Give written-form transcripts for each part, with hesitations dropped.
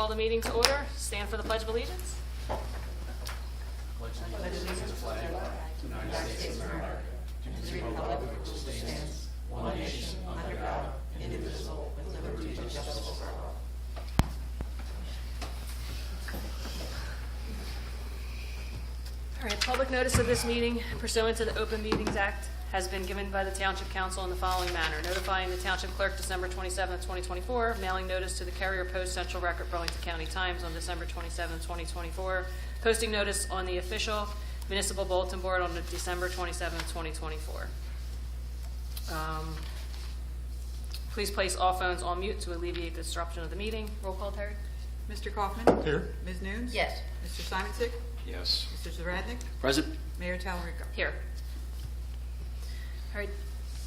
call the meeting to order. Stand for the Pledge of Allegiance. All right, public notice of this meeting pursuant to the Open Meetings Act has been given by the Township Council in the following manner. Notifying the Township Clerk December 27, 2024, mailing notice to the Carrier Post Central Record Burlington County Times on December 27, 2024, posting notice on the official municipal bulletin board on December 27, 2024. Please place all phones on mute to alleviate the disruption of the meeting. Roll call, Terry. Mr. Kaufman? Here. Ms. Nunes? Yes. Mr. Simonsick? Yes. Mr. Zaradnik? Present. Mayor Talarico? Here. All right,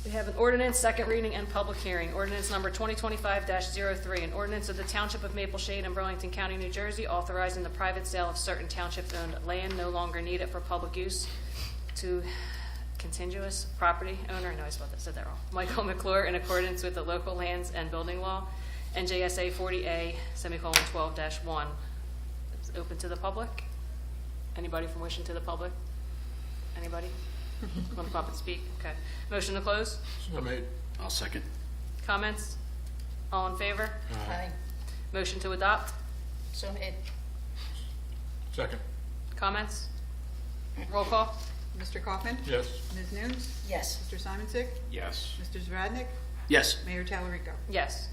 we have an ordinance, second reading and public hearing. Ordinance number 2025-03, an ordinance of the Township of Maple Shade in Burlington County, New Jersey, authorizing the private sale of certain township-owned land no longer needed for public use to contiguous property owner, no, I said that wrong, Michael McClure, in accordance with the local lands and building law, NJSA 40A, semicolon 12-1. It's open to the public. Anybody from wishing to the public? Anybody? Want to come up and speak? Okay. Motion to close? So made. I'll second. Comments? All in favor? Aye. Motion to adopt? So made. Second. Comments? Roll call? Mr. Kaufman? Yes. Ms. Nunes? Yes. Mr. Simonsick? Yes. Mr. Zaradnik? Yes. Mayor Talarico? Yes.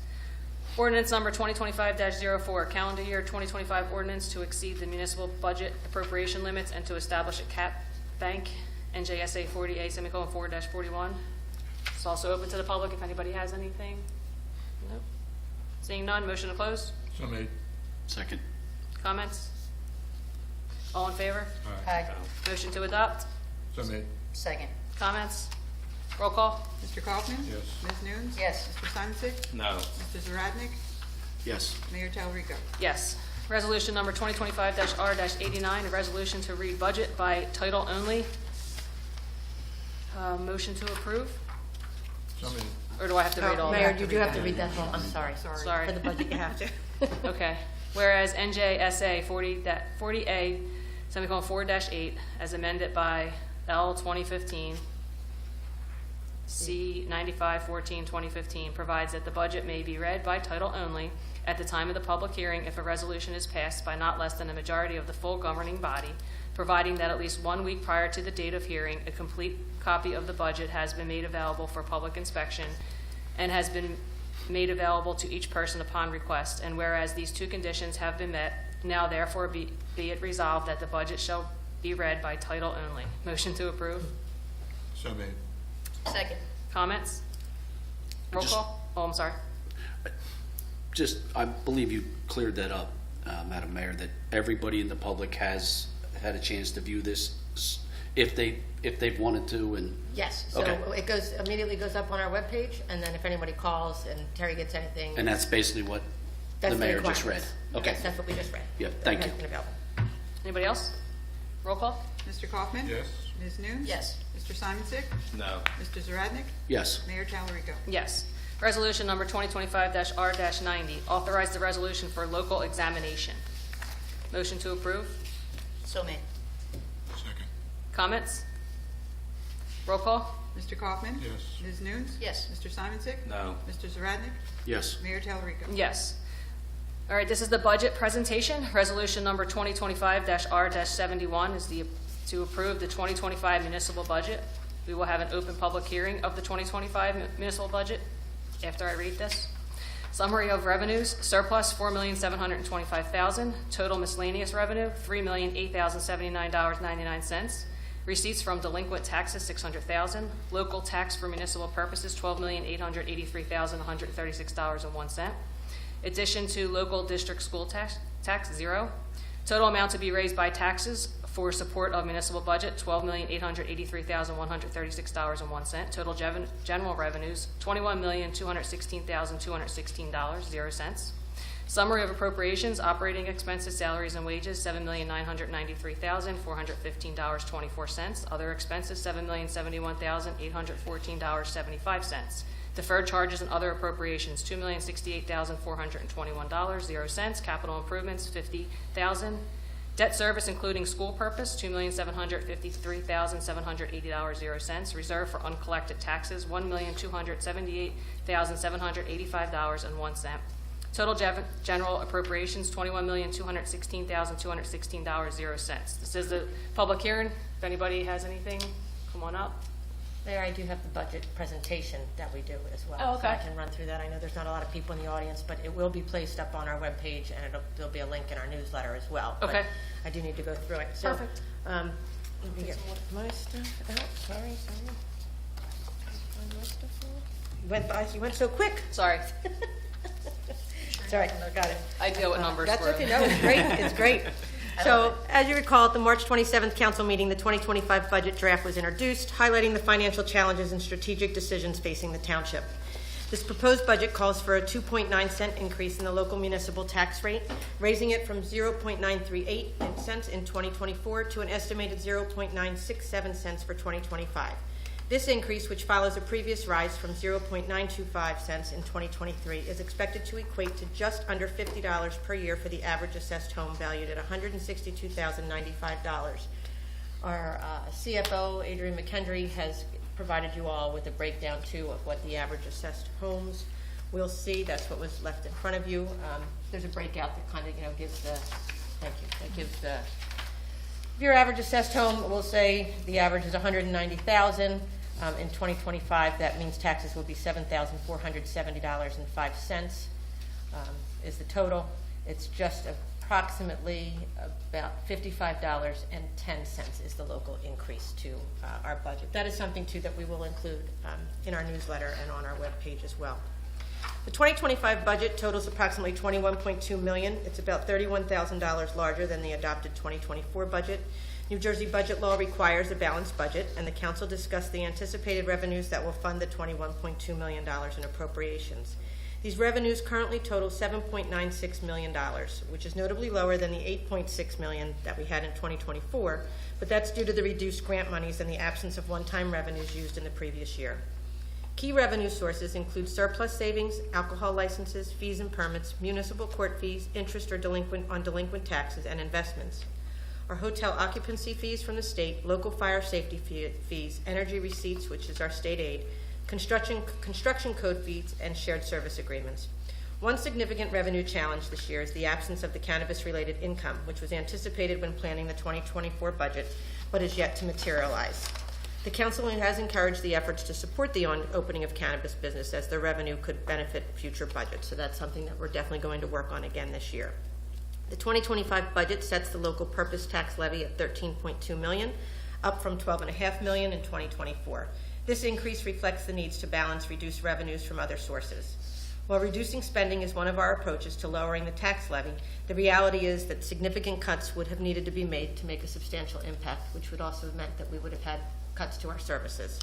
Ordinance number 2025-04, calendar year 2025 ordinance to exceed the municipal budget appropriation limits and to establish a cap bank, NJSA 40A, semicolon 4-41. It's also open to the public if anybody has anything. Nope. Seeing none, motion to close? So made. Second. Comments? All in favor? Aye. Motion to adopt? So made. Second. Comments? Roll call? Mr. Kaufman? Yes. Ms. Nunes? Yes. Mr. Simonsick? No. Mr. Zaradnik? Yes. Mayor Talarico? Yes. Resolution number 2025-R-89, a resolution to read budget by title only. Motion to approve? So made. Or do I have to read all Mayor, that? you do have to read that whole, I'm sorry. Sorry. For the budget, you have to. Okay. Whereas NJSA 40A, semicolon 4-8, as amended by L 2015, C 95-14-2015, provides that the budget may be read by title only at the time of the public hearing if a resolution is passed by not less than a majority of the full governing body, providing that at least 1 week prior to the date of hearing, a complete copy of the budget has been made available for public inspection and has been made available to each person upon request. And whereas these two conditions have been met, now therefore be it resolved that the budget shall be read by title only. Motion to approve? So made. Second. Comments? Roll Just- call? Oh, I'm sorry. I believe you cleared that up, Madam Mayor, that everybody in the public has had a chance to view this if they've wanted to, and Yes, so Okay. it immediately goes up on our webpage, and then if anybody calls and Terry gets anything, and that's basically what that's the mayor just read. requirements. Okay. Yes, that's what we just read. Yeah, thank That you. has been available. Anybody else? Roll call? Mr. Kaufman? Yes. Ms. Nunes? Yes. Mr. Simonsick? No. Mr. Zaradnik? Yes. Mayor Talarico? Yes. Resolution number 2025-R-90, authorize the resolution for local examination. Motion to approve? So made. Second. Comments? Roll call? Mr. Kaufman? Yes. Ms. Nunes? Yes. Mr. Simonsick? No. Mr. Zaradnik? Yes. Mayor Talarico? Yes. All right, this is the budget presentation. Resolution number 2025-R-71 is to approve the 2025 municipal budget. We will have an open public hearing of the 2025 municipal budget after I read this. Summary of revenues: surplus $4,725,000, total miscellaneous revenue $3,008,079.99, receipts from delinquent taxes $600,000, local tax for municipal purposes $12,883,136.01, addition to local district school tax 0, total amount to be raised by taxes for support of municipal budget, $12,883,136.01. Total general revenues, $21,216,216, 0 cents. Summary of appropriations: operating expenses, salaries and wages, $7,993,415.24. Other expenses, $7,071,814.75. Deferred charges and other appropriations, $2,068,421.00. Capital improvements, $50,000. Debt service including school purpose, $2,753,780.00. Reserve for uncollected taxes, $1,278,785.01. Total general appropriations, $21,216,216.00. This is the public hearing. If anybody has anything, come on up. There, I do have the budget presentation that we do as well. Oh, okay. So I can run through that. I know there's not a lot of people in the audience, but it will be placed up on our webpage, and there'll be a link in our newsletter as well. But Okay. I do need to go through it. So, Perfect. let me get my stuff out. Sorry. Find my stuff out. You went so quick. Sorry. Sorry, I got it. I know what numbers That's were. okay, no, it's great, it's great. So, as you recall, at the March 27th council meeting, the 2025 budget draft was introduced, highlighting the financial challenges and strategic decisions facing the township. This proposed budget calls for a 2.9-cent increase in the local municipal tax rate, raising it from 0.938 cents in 2024 to an estimated 0.967 cents for 2025. This increase, which follows a previous rise from 0.925 cents in 2023, is expected to equate to just under $50 per year for the average assessed home, valued at $162,095. Our CFO, Adrian McKendry, has provided you all with a breakdown, too, of what the average assessed homes will see. That's what was left in front of you. There's a breakout that kind of, gives the, thank you, that gives the, if your average assessed home, we'll say the average is $190,000. In 2025, that means taxes will be $7,470.05 is the total. It's just approximately about $55.10 is the local increase to our budget. That is something, too, that we will include in our newsletter and on our webpage as well. The 2025 budget totals approximately $21.2 million. It's about $31,000 larger than the adopted 2024 budget. New Jersey budget law requires a balanced budget, and the council discussed the anticipated revenues that will fund the $21.2 million in appropriations. These revenues currently total $7.96 million, which is notably lower than the $8.6 million that we had in 2024, but that's due to the reduced grant monies and the absence of one-time revenues used in the previous year. Key revenue sources include surplus savings, alcohol licenses, fees and permits, municipal court fees, interest or delinquent taxes, and investments. Our hotel occupancy fees from the state, local fire safety fees, energy receipts, which is our state aid, construction code fees, and shared service agreements. One significant revenue challenge this year is the absence of the cannabis-related income, which was anticipated when planning the 2024 budget, but is yet to materialize. The council has encouraged the efforts to support the opening of cannabis business, as their revenue could benefit future budgets. So that's something that we're definitely going to work on again this year. The 2025 budget sets the local purpose tax levy at $13.2 million, up from $12.5 million in 2024. This increase reflects the needs to balance reduced revenues from other sources. While reducing spending is one of our approaches to lowering the tax levy, the reality is that significant cuts would have needed to be made to make a substantial impact, which would also have meant that we would have had cuts to our services.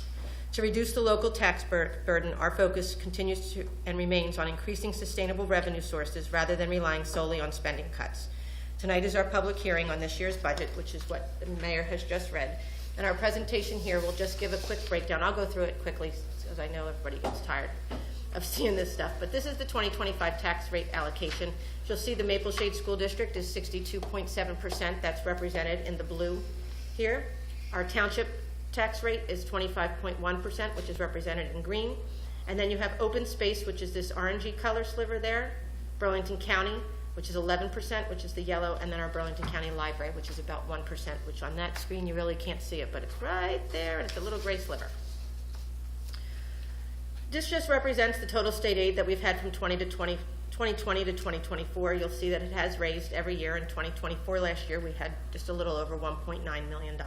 To reduce the local tax burden, our focus continues to and remains on increasing sustainable revenue sources rather than relying solely on spending cuts. Tonight is our public hearing on this year's budget, which is what the mayor has just read. And our presentation here will just give a quick breakdown. I'll go through it quickly, because I know everybody gets tired of seeing this stuff. But this is the 2025 tax rate allocation. You'll see the Maple Shade School District is 62.7%. That's represented in the blue here. Our township tax rate is 25.1%, which is represented in green. And then you have open space, which is this orangey color sliver there. Burlington County, which is 11%, which is the yellow, and then our Burlington County Library, which is about 1%, which on that screen you really can't see it, but it's right there, and it's a little gray sliver. This just represents the total state aid that we've had from 2020 to 2024. You'll see that it has raised every year. In 2024, last year, we had just a little over $1.9 million.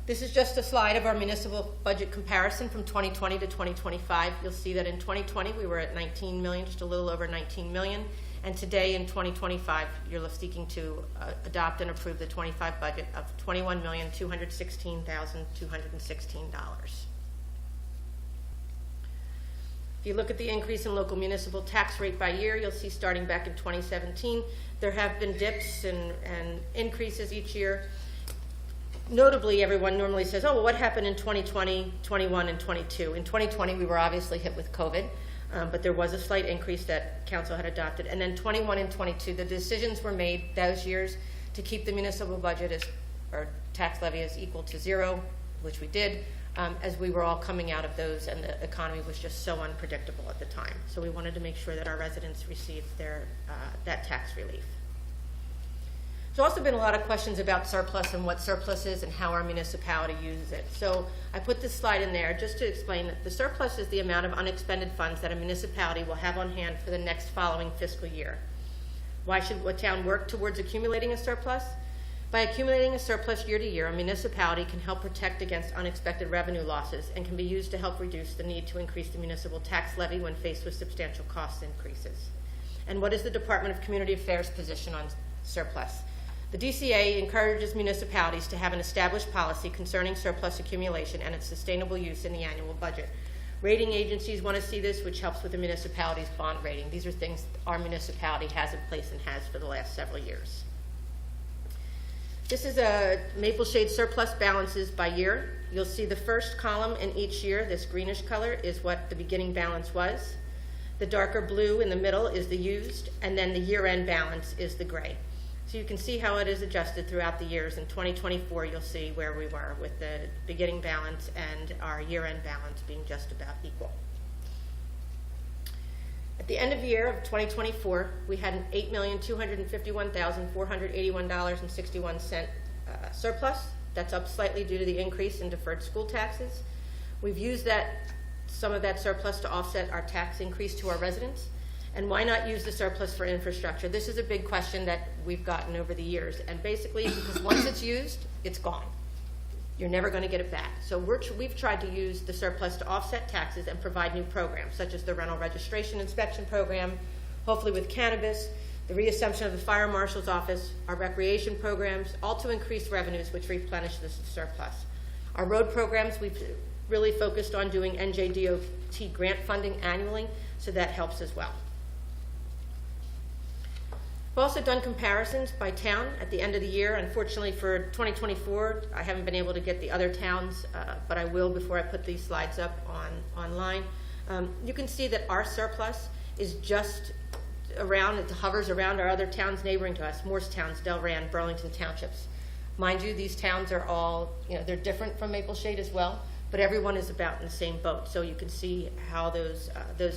This is just a slide of our municipal budget comparison from 2020 to 2025. You'll see that in 2020 we were at 19 million, just a little over 19 million, and today in 2025 you're seeking to adopt and approve the 25 budget of $21,216,216. If you look at the increase in local municipal tax rate by year, you'll see starting back in 2017 there have been dips and increases each year. notably, everyone normally says, oh, well, what happened in 2020, 21, and 22? In 2020, we were obviously hit with COVID, but there was a slight increase that council had adopted. And then 21 and 22, the decisions were made those years to keep the municipal budget as, or tax levy as equal to zero, which we did, as we were all coming out of those and the economy was just so unpredictable at the time. So we wanted to make sure that our residents received their, that tax relief. There's also been a lot of questions about surplus and what surplus is and how our municipality uses it. So I put this slide in there just to explain that the surplus is the amount of unexpended funds that a municipality will have on hand for the next following fiscal year. Why should a town work towards accumulating a surplus? By accumulating a surplus year to year, a municipality can help protect against unexpected revenue losses and can be used to help reduce the need to increase the municipal tax levy when faced with substantial cost increases. And what is the Department of Community Affairs position on surplus? The DCA encourages municipalities to have an established policy concerning surplus accumulation and its sustainable use in the annual budget. Rating agencies want to see this, which helps with the municipality's bond rating. These are things our municipality has in place and has for the last several years. This is a Maple Shade surplus balances by year. You'll see the first column in each year, this greenish color, is what the beginning balance was. The darker blue in the middle is the used, and then the year-end balance is the gray. So you can see how it is adjusted throughout the years. In 2024, you'll see where we were with the beginning balance and our year-end balance being just about equal. At the end of the year of 2024, we had an $8,251,481.61 surplus. That's up slightly due to the increase in deferred school taxes. We've used some of that surplus to offset our tax increase to our residents. And why not use the surplus for infrastructure? This is a big question that we've gotten over the years. And basically, because once it's used, it's gone. You're never going to get it back. So we've tried to use the surplus to offset taxes and provide new programs, such as the rental registration inspection program, hopefully with cannabis, the reassumption of the fire marshal's office, our recreation programs, all to increase revenues, which replenish this surplus. Our road programs, we've really focused on doing NJDOT grant funding annually, so that helps as well. We've also done comparisons by town at the end of the year. Unfortunately for 2024, I haven't been able to get the other towns, but I will before I put these slides up online. You can see that our surplus is just around, it hovers around our other towns neighboring to us, Morse Towns, Delran, Burlington Townships. Mind you, these towns are all, they're different from Maple Shade as well, but everyone is about in the same boat. So you can see how those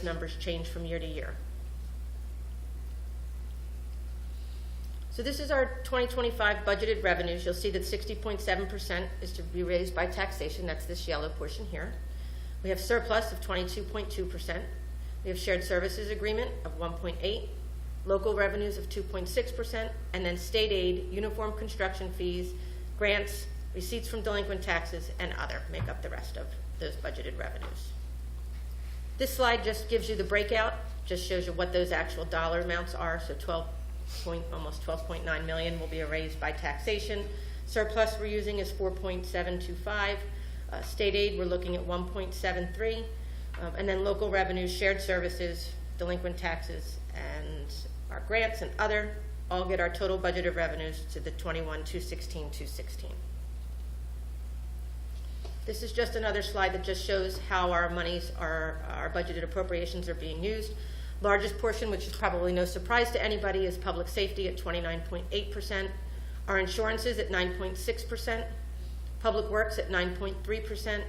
numbers change from year to year. So this is our 2025 budgeted revenues. You'll see that 60.7% is to be raised by taxation. That's this yellow portion here. We have surplus of 22.2%. We have shared services agreement of 1.8%, local revenues of 2.6%, and then state aid, uniform construction fees, grants, receipts from delinquent taxes, and other make up the rest of those budgeted revenues. This slide just gives you the breakout, just shows you what those actual dollar amounts are. So almost 12.9 million will be raised by taxation. Surplus we're using is 4.725. State aid we're looking at 1.73, and then local revenues, shared services, delinquent taxes, and our grants and other all get our total budgeted revenues to the 21,216,216. This is just another slide that just shows how our monies our budgeted appropriations are being used. Largest portion, which is probably no surprise to anybody, is public safety at 29.8%, our insurances at 9.6%, public works at 9.3%,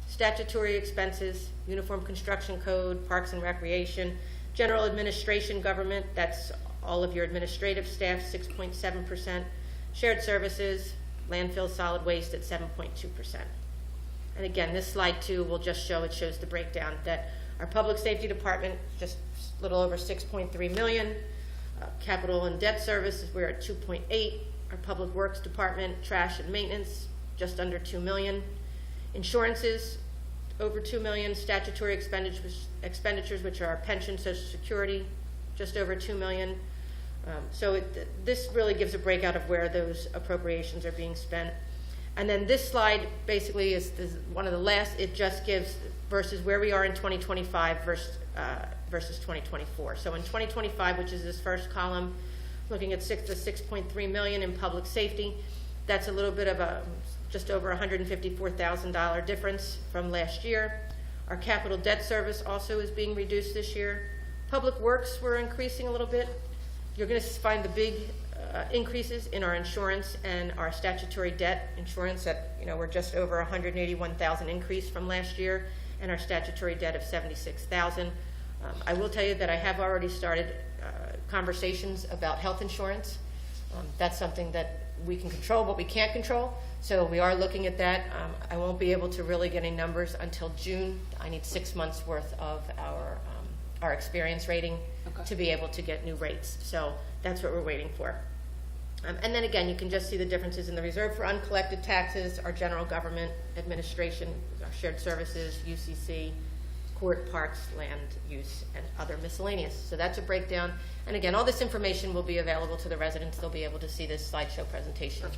statutory expenses, uniform construction code, parks and recreation, general administration government, that's all of your administrative staff, 6.7%, shared services, landfill, solid waste at 7.2%. And again, this slide too will just shows the breakdown that our public safety department, just a little over 6.3 million. Capital and debt services, we're at 2.8. Our public works department, trash and maintenance, just under 2 million. Insurances, over 2 million. Statutory expenditures, which are our pension, Social Security, just over 2 million. So this really gives a breakout of where those appropriations are being spent. And then this slide basically is one of the last. It just gives versus where we are in 2025 versus 2024. So in 2025, which is this first column, looking at 6.3 million in public safety, that's a little bit of a just over $154,000 difference from last year. Our capital debt service also is being reduced this year. Public Works, we're increasing a little bit. You're going to find the big increases in our insurance and our statutory debt insurance at, we're just over 181,000 increase from last year, and our statutory debt of 76,000. I will tell you that I have already started conversations about health insurance. That's something that we can control, but we can't control. So we are looking at that. I won't be able to really get any numbers until June. I need 6 months worth of our experience rating to be able to get new rates. So that's what we're waiting for. And then again, you can just see the differences in the reserve for uncollected taxes, our general government administration, our shared services, UCC, court, parks, land use, and other miscellaneous. So that's a breakdown. And again, all this information will be available to the residents. They'll be able to see this slideshow presentation.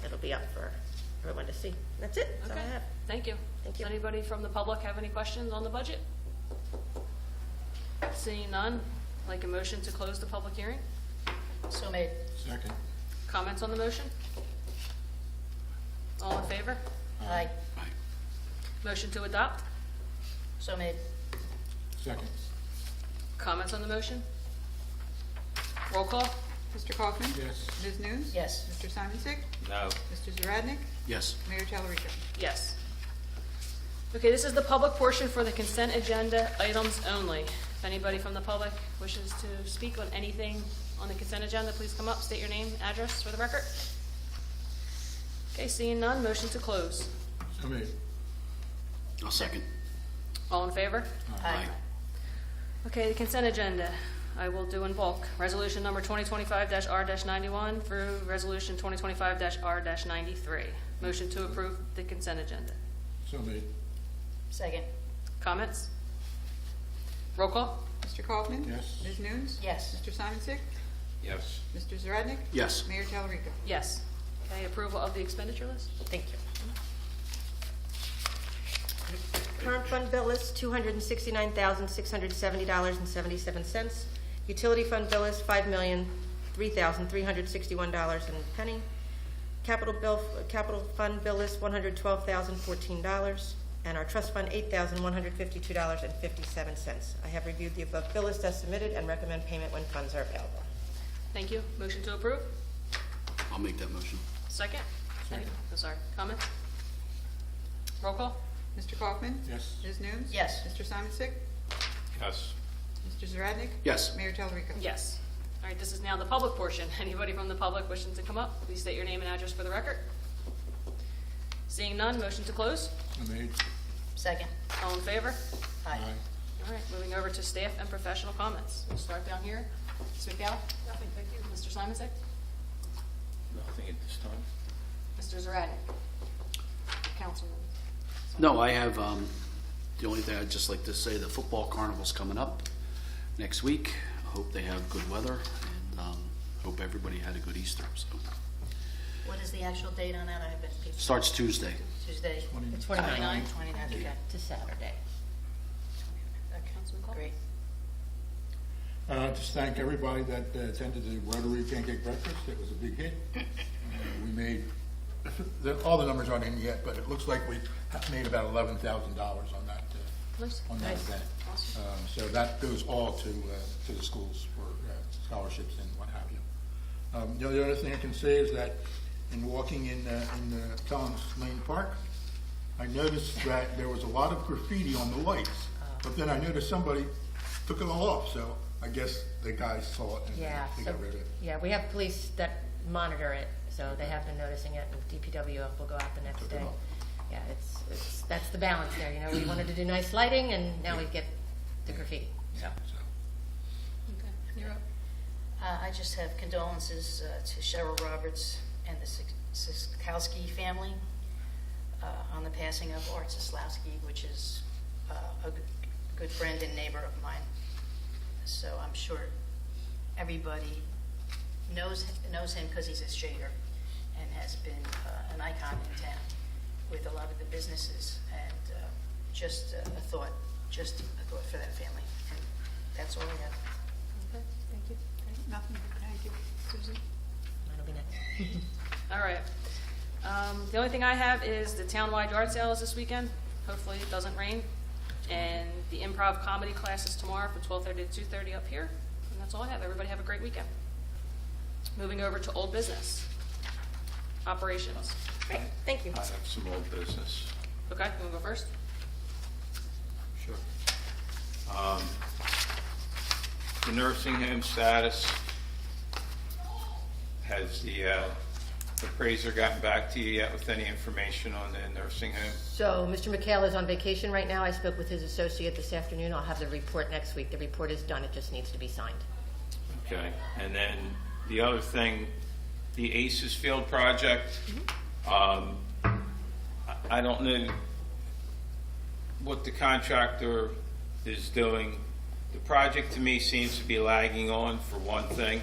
It'll be up for everyone to see. That's it. That's all I have. Thank you. Thank you. Does anybody from the public have any questions on the budget? Seeing none, like a motion to close the public hearing? So made. Second. Comments on the motion? All in favor? Aye. Aye. Motion to adopt? So made. Second. Comments on the motion? Roll call? Mr. Kaufman? Yes. Ms. News? Yes. Mr. Simonsick? No. Mr. Zaradnik? Yes. Mayor Talarico? Yes. Okay, this is the public portion for the consent agenda items only. If anybody from the public wishes to speak on anything on the consent agenda, please come up, state your name, address for the record. Okay, seeing none, motion to close. So made. I'll second. All in favor? Aye. Okay, the consent agenda, I will do in bulk. Resolution number 2025-R-91 through Resolution 2025-R-93. Motion to approve the consent agenda. So made. Second. Comments? Roll call? Mr. Kaufman? Yes. Ms. News? Yes. Mr. Simonsick? Yes. Mr. Zaradnik? Yes. Mayor Talarico? Yes. Okay, approval of the expenditure list? Thank you. Current fund bill list, $269,670.77. Utility fund bill list, $5,003,361.01. Capital fund bill list, $112,014. And our trust fund, $8,152.57. I have reviewed the above bill list as submitted and recommend payment when funds are available. Thank you. Motion to approve? I'll make that motion. Second? Second. I'm sorry, comments? Roll call? Mr. Kaufman? Yes. Ms. News? Yes. Mr. Simonsick? Yes. Mr. Zaradnik? Yes. Mayor Talarico? Yes. All right, this is now the public portion. Anybody from the public wishing to come up, please state your name and address for the record. Seeing none, motion to close? So made. Second. All in favor? Aye. All right, moving over to staff and professional comments. We'll start down here. Ms. McDowell? Nothing, thank you. Mr. Simonsick? Nothing at this time. Mr. Zaradnik? Councilman? No, I have, the only thing I'd just like to say, the football carnival's coming up next week. I hope they have good weather, and hope everybody had a good Easter. So What is the actual date on that? I've been starts Tuesday. Tuesday. The 29th 29th, okay. to Saturday. Councilman Cole? Great. Just thank everybody that attended the Rotary Pancake Breakfast. It was a big hit. We made, all the numbers aren't in yet, but it looks like we have made about $11,000 on that Nice. Nice. event. Awesome. So that goes all to the schools for scholarships and what have you. The other thing I can say is that in walking in Collins Lane Park, I noticed that there was a lot of graffiti on the lights, but then I noticed somebody took it all off, so I guess the guys saw it and Yeah, they so, got rid of it. yeah, we have police that monitor it, so they have been noticing it, and DPW will go out the next Took it day. off. Yeah, it's, that's the balance there, we wanted to do nice lighting, and now we get the graffiti, so. So, Okay, you're up. I just have condolences to Cheryl Roberts and the Siskowski family on the passing of Art Sislowski, which is a good friend and neighbor of mine. So I'm sure everybody knows him because he's a shader and has been an icon in town with a lot of the businesses. And just a thought for that family. And that's all I have. Okay, thank you. Nothing, thank you. Susan? That'll be nice. All right. The only thing I have is the townwide yard sale is this weekend. Hopefully it doesn't rain. And the improv comedy class is tomorrow from 12:30 to 2:30 up here. And that's all I have. Everybody have a great weekend. Moving over to old business. Operations. Great, thank you. I have some old business. Okay, you want to go first? Sure. The nursing home status, has the appraiser gotten back to you yet with any information on the nursing home? So Mr. McHale is on vacation right now. I spoke with his associate this afternoon. I'll have the report next week. The report is done. It just needs to be signed. Okay, and then the other thing, the Aces Field project, I don't know what the contractor is doing. The project to me seems to be lagging on for one thing.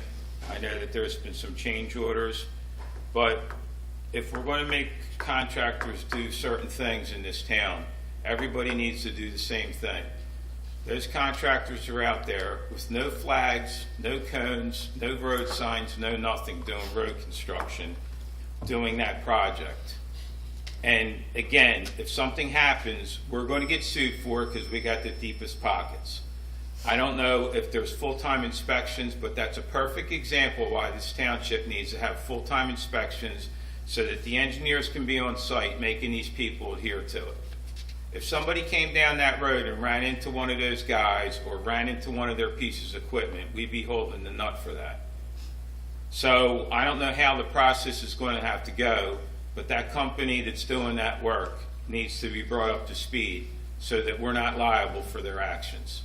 I know that there's been some change orders, but if we're going to make contractors do certain things in this town, everybody needs to do the same thing. Those contractors are out there with no flags, no cones, no road signs, no nothing, doing road construction, doing that project. And again, if something happens, we're going to get sued for it because we got the deepest pockets. I don't know if there's full-time inspections, but that's a perfect example why this township needs to have full-time inspections so that the engineers can be on site making these people adhere to it. If somebody came down that road and ran into one of those guys or ran into one of their pieces of equipment, we'd be holding the nut for that. So I don't know how the process is going to have to go, but that company that's doing that work needs to be brought up to speed so that we're not liable for their actions.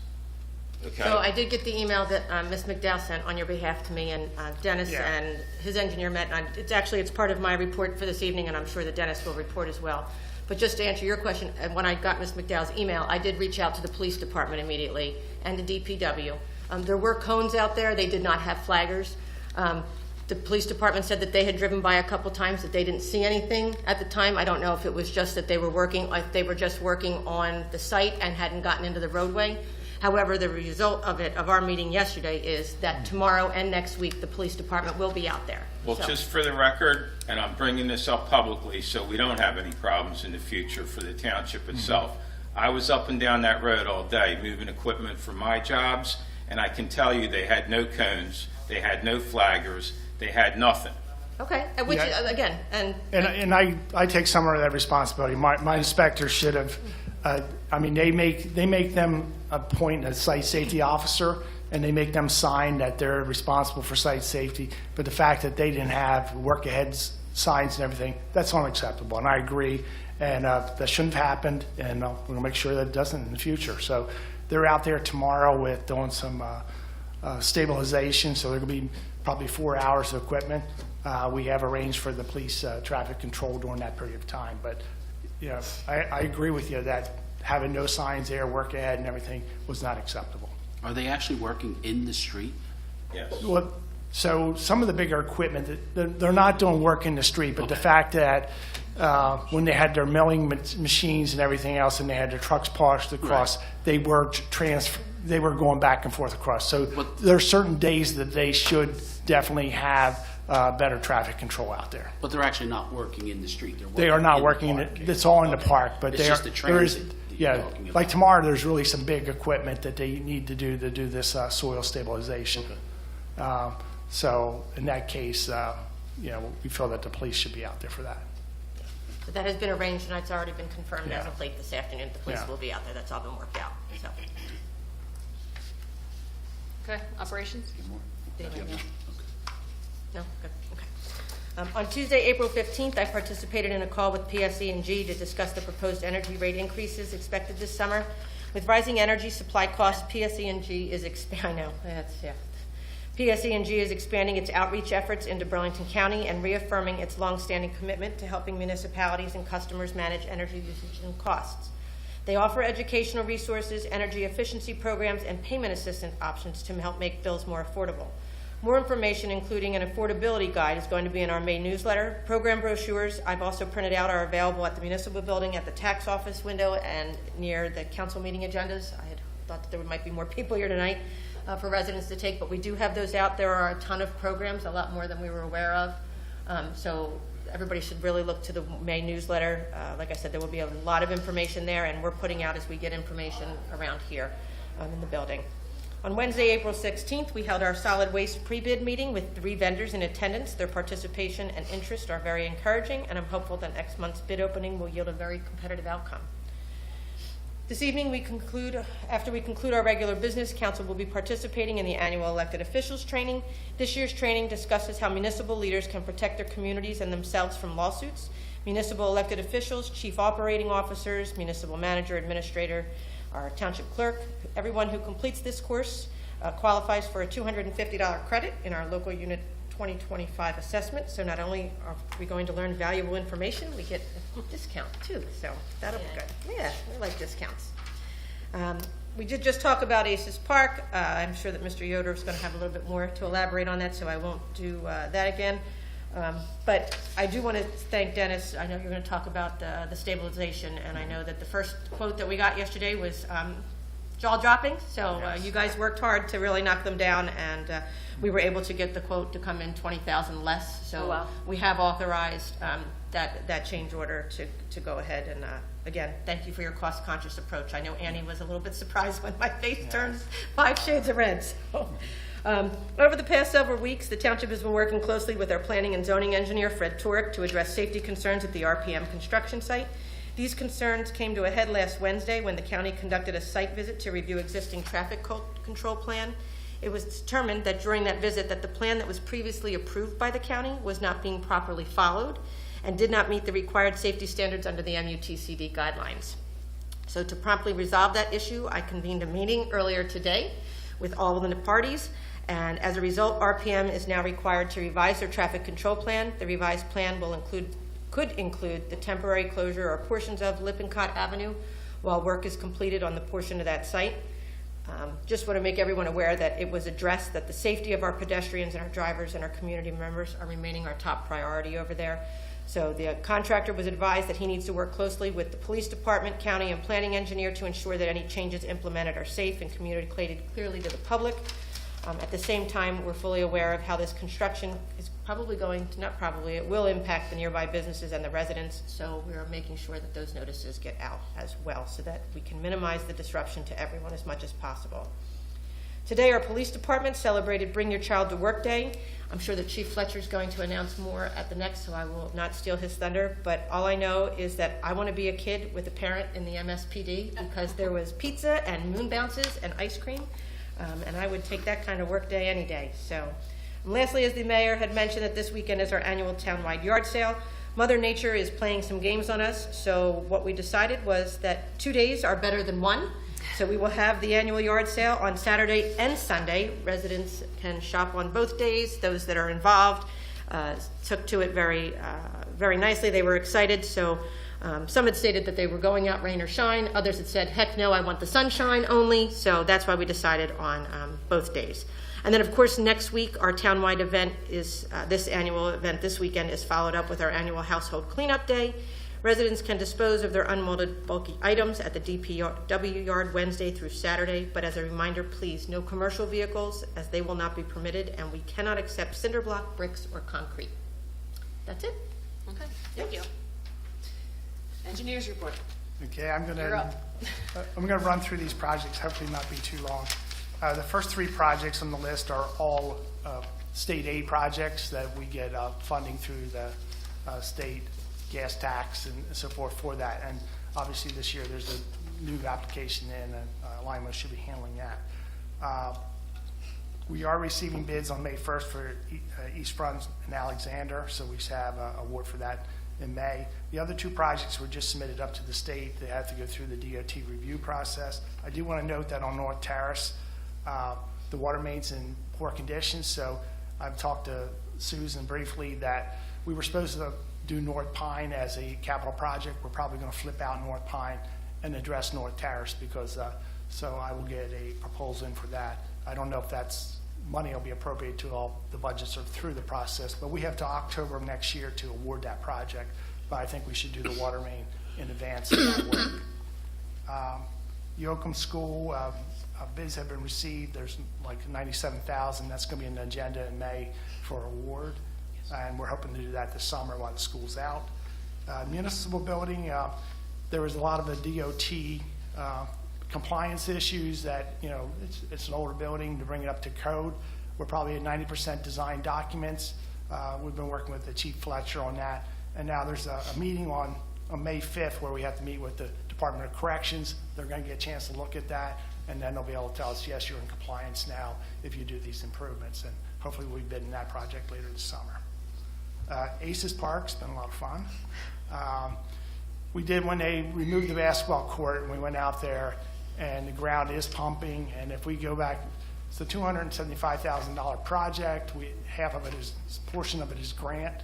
Okay? So I did get the email that Ms. McDowell sent on your behalf to me, and Dennis and his engineer met. And it's part of my report for this evening, and I'm sure that Dennis will report as well. But just to answer your question, when I got Ms. McDowell's email, I did reach out to the police department immediately and the DPW. There were cones out there. They did not have flaggers. The police department said that they had driven by a couple times, that they didn't see anything at the time. I don't know if it was just that they were working, if they were just working on the site and hadn't gotten into the roadway. However, the result of our meeting yesterday, is that tomorrow and next week, the police department will be out there. Well, So- just for the record, and I'm bringing this up publicly so we don't have any problems in the future for the township itself. I was up and down that road all day moving equipment for my jobs, and I can tell you they had no cones, they had no flaggers, they had nothing. Okay, which, Yeah. again, And I take some of that responsibility. My inspector should have, they make them appoint a site safety officer, and they make them sign that they're responsible for site safety. But the fact that they didn't have work ahead signs and everything, that's unacceptable, and I agree. And that shouldn't have happened, and we're gonna make sure that it doesn't in the future. So they're out there tomorrow with doing some stabilization, so there will be probably 4 hours of equipment. We have arranged for the police traffic control during that period of time. But, I agree with you that having no signs there, work ahead and everything was not acceptable. Are they actually working in the street? Yes. Well, so some of the bigger equipment, they're not doing work in the street, but the fact that when they had their milling machines and everything else, and they had their trucks parked across, they were going back and forth across. So there are certain days that they should definitely have better traffic control out there. But they're actually not working in the street. They are not working, park. it's all in the Okay. park, but It's there just the there is, transit that you're yeah, talking about. like tomorrow, there's really some big equipment that they need to do this soil stabilization. So in that case, we feel that the police should be out there for that. but that has been arranged, and it's already been confirmed as Yeah. of late this afternoon. The police Yeah. will be out there. That's all been worked out, so. Okay, operations? No? Good, okay. On Tuesday, April 15th, I participated in a call with PSE&G to discuss the proposed energy rate increases expected this summer. With rising energy supply costs, PSE&G is PSE&G is expanding its outreach efforts into Burlington County and reaffirming its longstanding commitment to helping municipalities and customers manage energy usage and costs. They offer educational resources, energy efficiency programs, and payment assistance options to help make bills more affordable. More information, including an affordability guide, is going to be in our May newsletter. Program brochures I've also printed out are available at the municipal building, at the tax office window, and near the council meeting agendas. I had thought that there might be more people here tonight for residents to take, but we do have those out. There are a ton of programs, a lot more than we were aware of. So everybody should really look to the May newsletter. Like I said, there will be a lot of information there, and we're putting out as we get information around here in the building. On Wednesday, April 16th, we held our solid waste pre-bid meeting with 3 vendors in attendance. Their participation and interest are very encouraging, and I'm hopeful that next month's bid opening will yield a very competitive outcome. This evening, after we conclude our regular business, council will be participating in the annual elected officials training. This year's training discusses how municipal leaders can protect their communities and themselves from lawsuits. Municipal elected officials, chief operating officers, municipal manager, administrator, our township clerk, everyone who completes this course qualifies for a $250 credit in our local unit 2025 assessment. So not only are we going to learn valuable information, we get a discount too. So that'll be good. Yeah, we like discounts. We did just talk about Aces Park. I'm sure that Mr. Yoder is going to have a little bit more to elaborate on that, so I won't do that again. But I do want to thank Dennis. I know you're going to talk about the stabilization, and I know that the first quote that we got yesterday was jaw-dropping. So you guys worked hard to really knock them down, and we were able to get the quote to come in $20,000 less. So Oh, wow. we have authorized that change order to go ahead. And again, thank you for your cost-conscious approach. I know Annie was a little bit surprised when my face turned 5 shades of red. So. Over the past several weeks, the township has been working closely with our planning and zoning engineer, Fred Turek, to address safety concerns at the RPM construction site. These concerns came to a head last Wednesday when the county conducted a site visit to review existing traffic control plan. It was determined that during that visit that the plan that was previously approved by the county was not being properly followed and did not meet the required safety standards under the MUTCD guidelines. So to promptly resolve that issue, I convened a meeting earlier today with all of the parties. And as a result, RPM is now required to revise their traffic control plan. The revised plan could include the temporary closure or portions of Lippincott Avenue while work is completed on the portion of that site. Just want to make everyone aware that it was addressed that the safety of our pedestrians and our drivers and our community members are remaining our top priority over there. So the contractor was advised that he needs to work closely with the police department, county, and planning engineer to ensure that any changes implemented are safe and communicated clearly to the public. At the same time, we're fully aware of how this construction is it will impact the nearby businesses and the residents, so we are making sure that those notices get out as well so that we can minimize the disruption to everyone as much as possible. Today, our police department celebrated Bring Your Child to Work Day. I'm sure that Chief Fletcher is going to announce more at the next, so I will not steal his thunder, but all I know is that I want to be a kid with a parent in the MSPD because there was pizza and moon bounces and ice cream. And I would take that kind of work day any day. So, and lastly, as the mayor had mentioned, that this weekend is our annual townwide yard sale. Mother Nature is playing some games on us, so what we decided was that 2 days are better than 1. So we will have the annual yard sale on Saturday and Sunday. Residents can shop on both days. Those that are involved took to it very nicely. They were excited. So some had stated that they were going out rain or shine. Others had said, heck no, I want the sunshine only. So that's why we decided on both days. And then, of course, next week, our townwide event is, this annual event this weekend is followed up with our annual household cleanup day. Residents can dispose of their unwanted bulky items at the DPW yard Wednesday through Saturday. But as a reminder, please, no commercial vehicles, as they will not be permitted, and we cannot accept cinder block, bricks, or concrete. That's it. Okay, thank you. Engineers report. Okay, I'm You're gonna run through these projects, hopefully not be too long. The first 3 projects on the list are all state aid projects that we get funding through the state gas tax and so forth for that. And obviously this year there's a new application in, and Lima should be handling that. We are receiving bids on May 1st for East Front and Alexander, so we should have an award for that in May. The other 2 projects were just submitted up to the state. They have to go through the DOT review process. I do want to note that on North Terrace, the water main's in poor condition, so I've talked to Susan briefly that we were supposed to do North Pine as a capital project. We're probably going to flip out North Pine and address North Terrace because, so I will get a proposal in for that. I don't know if that's money will be appropriated to all the budgets or through the process, but we have to October of next year to award that project. But I think we should do the water main in advance of that work. Yoakum School, bids have been received. There's like $97,000. That's going to be an agenda in May for award. and we're hoping to do that this summer while the school's out. Municipal building, there was a lot of the DOT compliance issues that, you know, it's an older building, to bring it up to code. We're probably at 90% design documents. We've been working with the Chief Fletcher on that. And now there's a meeting on May 5th where we have to meet with the Department of Corrections. They're going to get a chance to look at that, and then they'll be able to tell us, yes, you're in compliance now if you do these improvements. And hopefully we'll be bidding that project later this summer. Aces Park's been a lot of fun. We did when they removed the basketball court, and we went out there, and the ground is pumping. And if we go back, it's a $275,000 project. Half of it is, a portion of it is grant.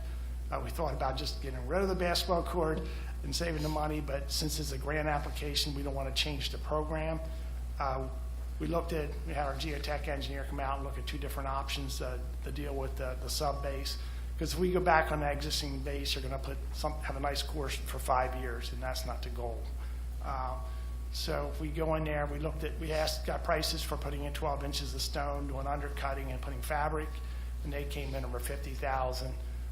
We thought about just getting rid of the basketball court and saving the money, but since it's a grant application, we don't want to change the program. We had our geotech engineer come out and look at two different options to deal with the sub base. Because if we go back on that existing base, you're going to have a nice course for 5 years, and that's not the goal. So if we go in there, got prices for putting in 12 inches of stone, doing undercutting and putting fabric, and they came in over $50,000.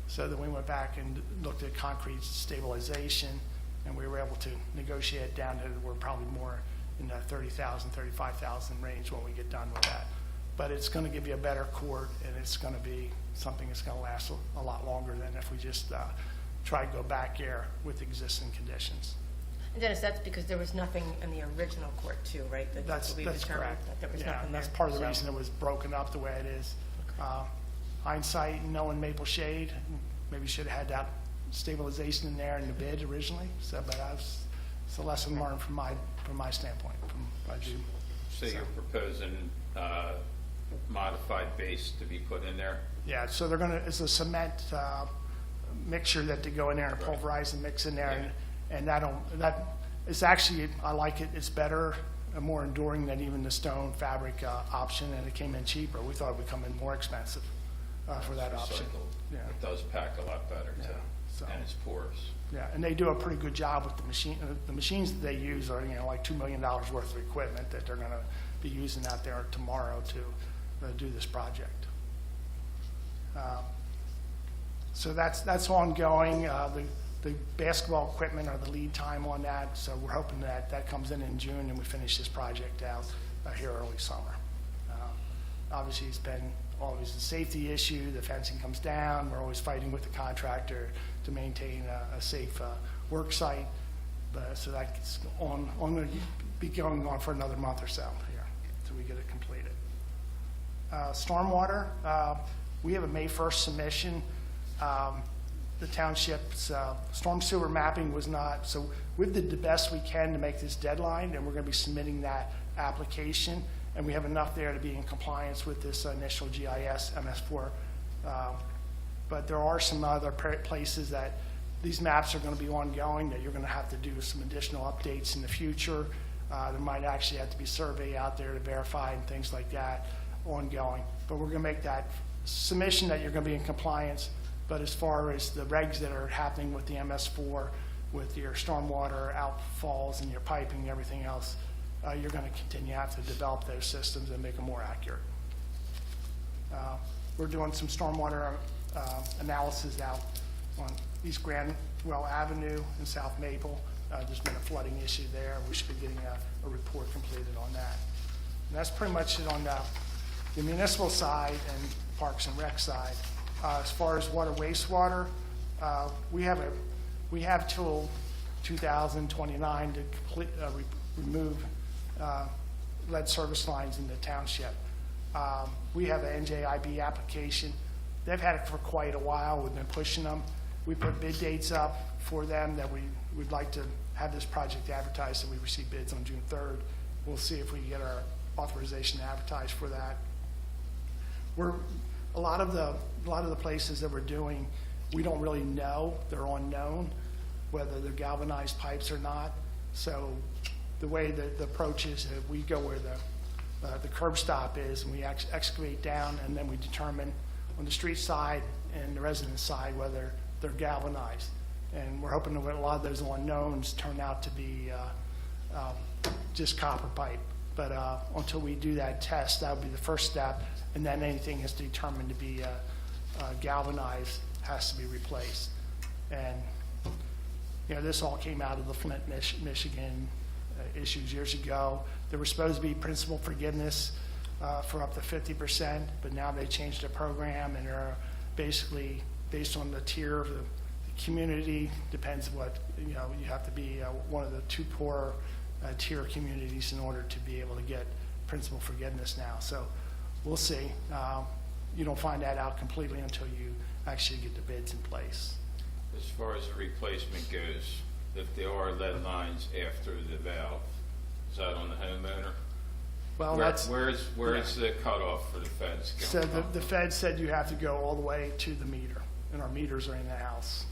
So then we went back and looked at concrete stabilization, and we were able to negotiate it down to we're probably more in the $30,000, $35,000 range when we get done with that. But it's going to give you a better court, and it's going to be something that's going to last a lot longer than if we just try to go back there with existing conditions. And Dennis, that's because there was nothing in the original court too, right? That's correct. correct. That there was Yeah, nothing that's there. part of the So- reason it was broken up the way it is. Hindsight, knowing Maple Shade, maybe should have had that stabilization in there in the bid originally. So, but it's a lesson learned from my standpoint. So you're proposing modified base to be put in there? Yeah, so it's a cement mixture that they go in there and pulverize and mix in there, and that is actually, I like it. It's better and more enduring than even the stone fabric option, and it came in cheaper. We thought it would come in more expensive for that option. Recycled. Yeah. It does pack a lot better too, so- and it's porous. Yeah, and they do a pretty good job with the machine. The machines that they use are, like $2 million worth of equipment that they're going to be using out there tomorrow to do this project. So that's ongoing. The basketball equipment or the lead time on that. So we're hoping that comes in June and we finish this project out here early summer. Obviously, it's been always a safety issue. The fencing comes down. We're always fighting with the contractor to maintain a safe work site. So that's going to be going on for another month or so here until we get it completed. Stormwater, we have a May 1st submission. The township's storm sewer mapping was not, so we did the best we can to make this deadline, and we're going to be submitting that application. And we have enough there to be in compliance with this initial GIS MS4. But there are some other places that these maps are going to be ongoing that you're going to have to do some additional updates in the future. There might actually have to be survey out there to verify and things like that ongoing. But we're going to make that submission that you're going to be in compliance. But as far as the regs that are happening with the MS4, with your stormwater outfalls and your piping and everything else, you're going to continue to have to develop those systems and make them more accurate. We're doing some stormwater analysis out on East Grandwell Avenue in South Maple. There's been a flooding issue there. We should be getting a report completed on that. And that's pretty much it on the municipal side and Parks and Rec side. As far as water wastewater, we have till 2029 to remove lead service lines in the township. We have an NJIB application. They've had it for quite a while. We've been pushing them. We put bid dates up for them that we'd like to have this project advertised, and we receive bids on June 3rd. We'll see if we can get our authorization to advertise for that. A lot of the places that we're doing, we don't really know. They're unknown, whether they're galvanized pipes or not. So the way that the approach is, we go where the curb stop is, and we excavate down, and then we determine on the street side and the residence side whether they're galvanized. And we're hoping that a lot of those unknowns turn out to be just copper pipe. But until we do that test, that would be the first step, and then anything is determined to be galvanized has to be replaced. And, you know, this all came out of the Flint, Michigan issues years ago. There was supposed to be principal forgiveness for up to 50%, but now they changed the program and are basically based on the tier of the community, depends what, you know, you have to be one of the 2 poor tier communities in order to be able to get principal forgiveness now. So we'll see. You don't find that out completely until you actually get the bids in place. As far as the replacement goes, if there are lead lines after the valve, is that on the homeowner? Well, Where's the cutoff for the feds? So the Fed said you have to go all the way to the meter, and our meters are in the house.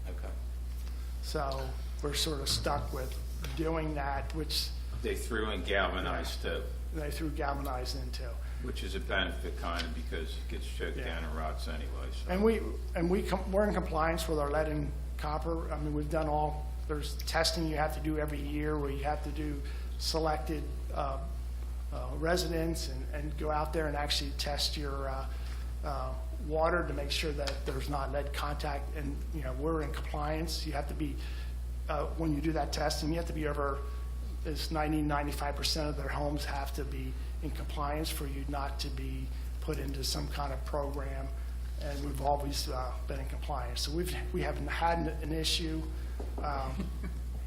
Okay. So we're sort of stuck with doing that, which They threw in galvanized too, they threw galvanized into. which is a benefit kind of because it gets choked Yeah. down and rots anyway. So. And we're in compliance with our lead and copper. I mean, we've done there's testing you have to do every year where you have to do selected residents and go out there and actually test your water to make sure that there's not lead contact. And, you know, we're in compliance. You have to be, when you do that testing, you have to be over, it's 95% of their homes have to be in compliance for you not to be put into some kind of program. And we've always been in compliance. So we haven't had an issue.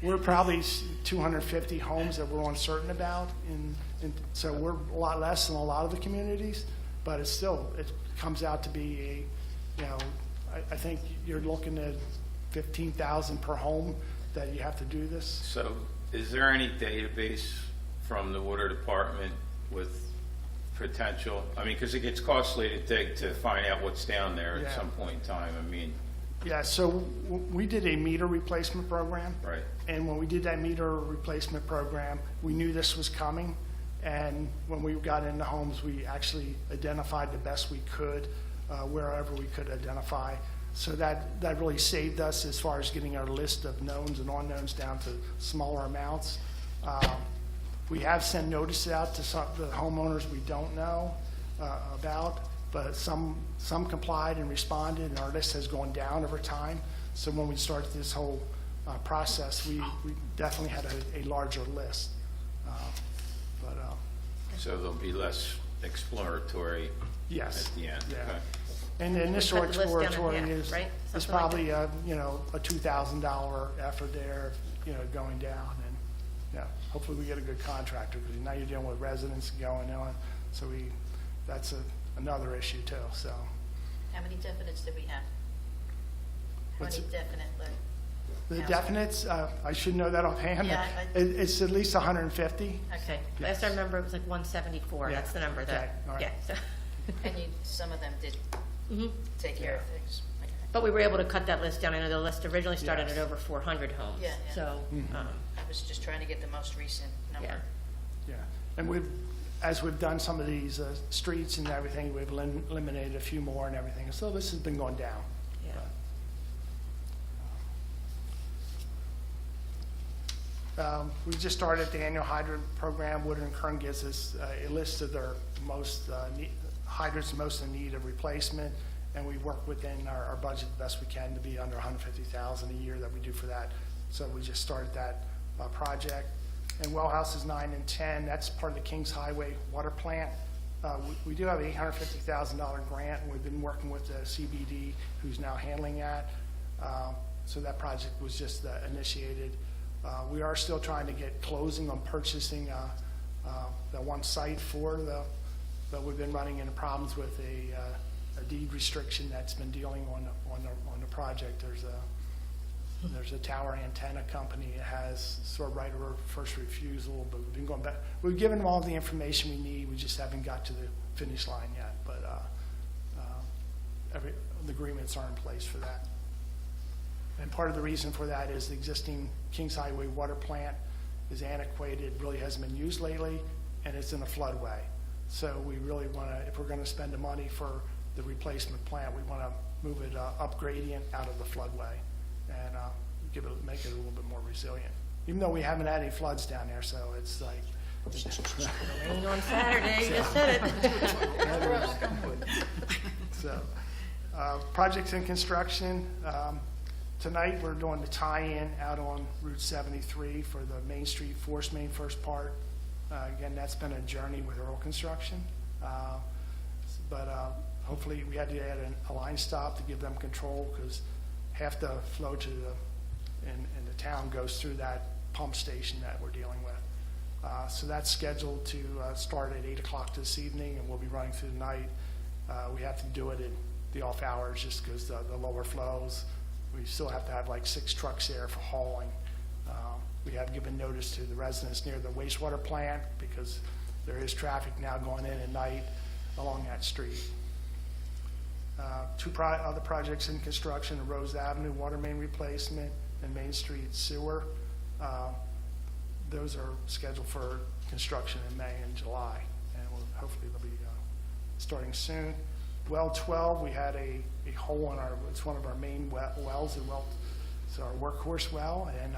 We're probably 250 homes that we're uncertain about, and so we're a lot less than a lot of the communities, but it comes out to be I think you're looking at 15,000 per home that you have to do this. So is there any database from the water department with potential, I mean, because it gets costly to dig to find out what's down there at Yeah. some point in time, I mean, Yeah, so we did a meter replacement program. right. And when we did that meter replacement program, we knew this was coming. And when we got into homes, we actually identified the best we could, wherever we could identify. So that really saved us as far as getting our list of knowns and unknowns down to smaller amounts. We have sent notices out to some the homeowners we don't know about, but some complied and responded, and our list has gone down over time. So when we started this whole process, we definitely had a larger list. So there'll be less exploratory Yes. at the end. Yeah. Okay. And the initial cut the list down in exploratory half, is right? is Something like probably a $2,000 effort there, going down, and hopefully we get a good contractor, because now you're dealing with residents going on, so that's another issue too. So How many definites did we have? How What's many definite lead? the houses? definites, I should know that offhand. Yeah, It's at least 150. Okay, Yes. last I remember it was like 174, Yeah. that's the number Okay, that, all right. yeah. So And some of them did take care of things. Okay. But we were able to cut that list down. I know the list originally started Yes. at over 400 homes. Yeah, yeah. So, I was just trying to get the most recent number. yeah. Yeah, and as we've done some of these streets and everything, we've eliminated a few more and everything, so this has been going down. Yeah. We just started the annual hydrant program. Woodard and Kern gives us a list of their most hydrants most in need of replacement, and we work within our budget the best we can to be under $150,000 a year that we do for that. So we just started that project. And well houses 9 and 10, that's part of the Kings Highway water plant. We do have an $850,000 grant, and we've been working with the CBD, who's now handling that. So that project was just initiated. We are still trying to get closing on purchasing the one site but we've been running into problems with a deed restriction that's been dealing on the project. There's a tower antenna company that has sort of right of first refusal, but we've been going back. We've given them all the information we need. We just haven't got to the finish line yet, but the agreements are in place for that. And part of the reason for that is the existing Kings Highway water plant is antiquated, really hasn't been used lately, and it's in a floodway. So we really want to, if we're going to spend the money for the replacement plant, we want to move it up gradient out of the floodway and make it a little bit more resilient. Even though we haven't had any floods down there, so it's like. Rain on Saturday, you just said it. So, Projects in construction. Tonight, we're doing the tie-in out on Route 73 for the Main Street Force Main first part. Again, that's been a journey with Earl Construction. But hopefully, we had to add a line stop to give them control because half the flow to in the town goes through that pump station that we're dealing with. So that's scheduled to start at 8 o'clock this evening, and we'll be running through the night. We have to do it in the off hours just because the lower flows. We still have to have like 6 trucks there for hauling. We have given notice to the residents near the wastewater plant because there is traffic now going in at night along that street. Two other projects in construction, Rose Avenue water main replacement and Main Street sewer. Those are scheduled for construction in May and July, and hopefully they'll be starting soon. Well 12, we had a hole in it's one of our main wells. It's our workhorse well, and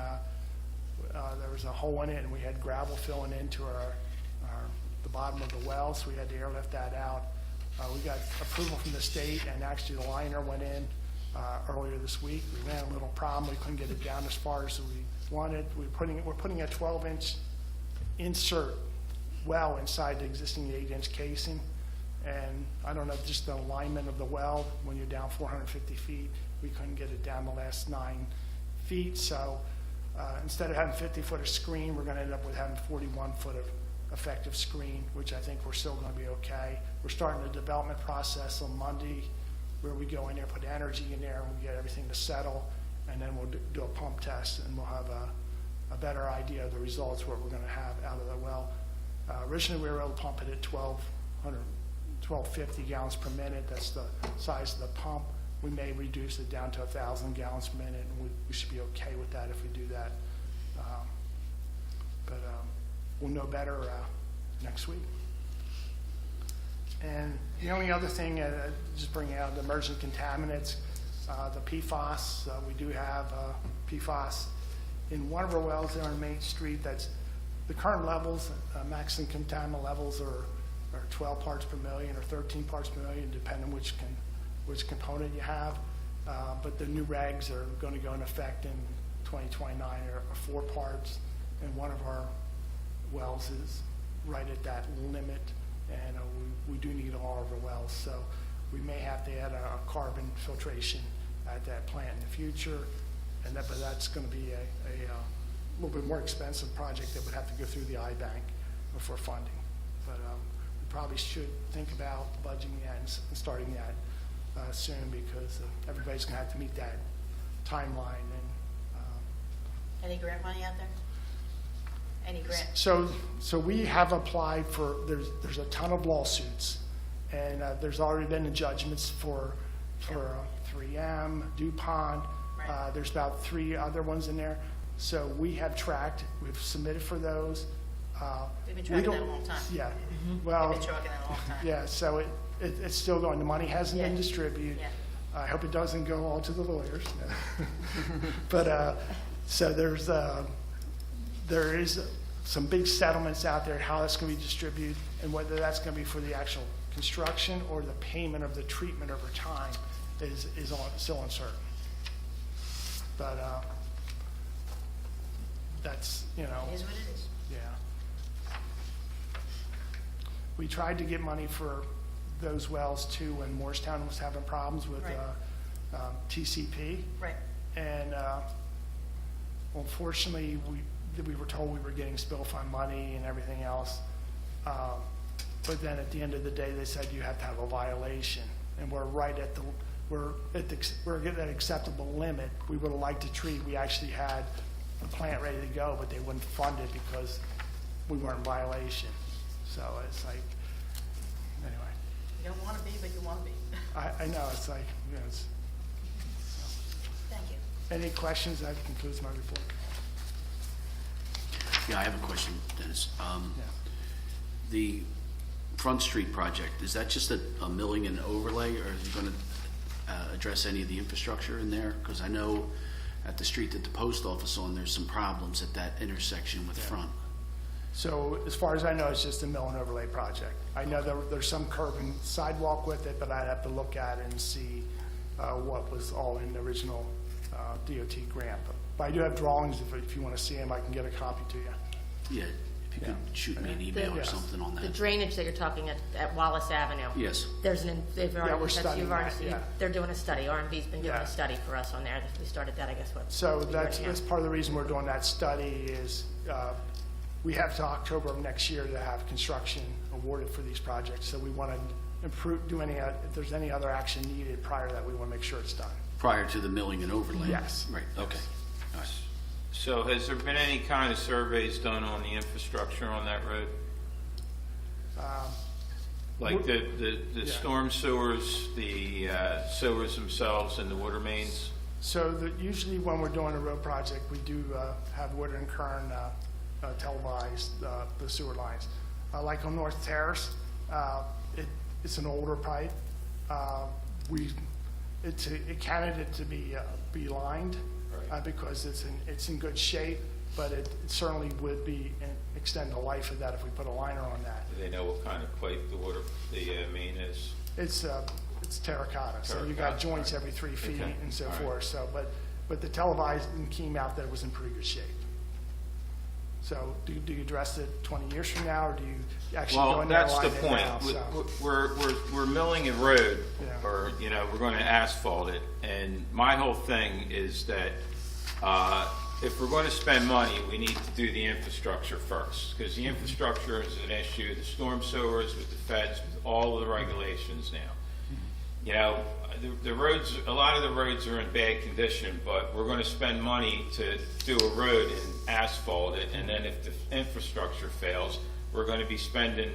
there was a hole in it, and we had gravel filling into the bottom of the well, so we had to airlift that out. We got approval from the state, and actually the liner went in earlier this week. We ran a little problem. We couldn't get it down as far as we wanted. We're putting a 12-inch insert well inside the existing 8-inch casing. And I don't know, just the alignment of the well, when you're down 450 feet, we couldn't get it down the last 9 feet. So instead of having 50-foot of screen, we're going to end up with having 41-foot of effective screen, which I think we're still going to be okay. We're starting the development process on Monday, where we go in there, put energy in there, and we get everything to settle, and then we'll do a pump test, and we'll have a better idea of the results, what we're going to have out of the well. Originally, we were able to pump it at 1250 gallons per minute. That's the size of the pump. We may reduce it down to 1,000 gallons per minute, and we should be okay with that if we do that. But we'll know better next week. And the only other thing, just bringing out the emergent contaminants, the PFAS. We do have PFAS in one of our wells there on Main Street. That's the current levels, maximum contaminant levels are 12 parts per million or 13 parts per million, depending on which component you have. But the new regs are going to go in effect in 2029 are 4 parts, and one of our wells is right at that limit, and we do need all of our wells. So we may have to add a carbon filtration at that plant in the future, but that's going to be a little bit more expensive project that would have to go through the I-Bank for funding. But we probably should think about budgeting that and starting that soon, because everybody's going to have to meet that timeline. And Any grant money out there? Any grant? so we have applied for. There's a ton of lawsuits, and there's already been judgments for 3M, DuPont. Right. There's about 3 other ones in there. So we have tracked. We've submitted for those. We've been tracking that a long time. Yeah. Well. We've been tracking that a long time. Yeah. So it's still going. The money hasn't been Yeah. distributed. Yeah. I hope it doesn't go all to the lawyers. But so there is some big settlements out there, how that's going to be distributed, and whether that's going to be for the actual construction or the payment of the treatment over time is still uncertain. But that's, It is what it is. yeah. We tried to get money for those wells too when Morristown was having problems with Right. TCP. Right. And unfortunately, we were told we were getting spill fund money and everything else. But then at the end of the day, they said you have to have a violation, and we're right at we're at that acceptable limit. We would have liked to treat. We actually had the plant ready to go, but they wouldn't fund it because we weren't in violation. So it's like, anyway. You don't want to be, but you want to be. I know, it's like, Thank you. any questions? That concludes my report. Yeah, I have a question, Dennis. Yeah. The Front Street project, is that just a milling and overlay, or is it going to address any of the infrastructure in there? Because I know at the street that the post office on, there's some problems at that intersection with Front. So as far as I know, it's just a mill and overlay project. I know there's some curb and sidewalk with it, but I'd have to look at it and see what was all in the original DOT grant. But I do have drawings, if you want to see them, I can get a copy to you. Yeah, if you could shoot me an email or Yes. something on The that. drainage that you're talking at Wallace Avenue. Yes. There's they've already, we're studying you've already, that, yeah. they're doing a study. RMV's been doing Yeah. a study for us on there. We started that, I guess, what? So a year that's and a half. part of the reason we're doing that study is we have till October of next year to have construction awarded for these projects. So we want to improve, if there's any other action needed prior to that, we want to make sure it's done. Prior to the milling and overlay? Yes. Right, okay. All right. So has there been any kind of surveys done on the infrastructure on that road? Like the Yeah. storm sewers, the sewers themselves and the water mains? So usually when we're doing a road project, we do have Woodard and Kern televise the sewer lines. Like on North Terrace, it's an older pipe. It's a candidate to be lined because it's in good shape, but it certainly would extend the life of that if we put a liner on that. Do they know what kind of pipe the main is? It's terracotta, so you got Terracotta, joints right. every 3 feet Okay, and so all right. forth. So, but the televised came out that it was in pretty good shape. So, do you address it 20 years from now, or do you actually go Well, in there and that's the line it point. now? So, We're milling a road, Yeah. or, we're going to asphalt it. And my whole thing is that if we're going to spend money, we need to do the infrastructure first. Because the infrastructure is an issue, the storm sewers with the feds, with all of the regulations now. The roads, a lot of the roads are in bad condition, but we're going to spend money to do a road and asphalt it, and then if the infrastructure fails, we're going to be spending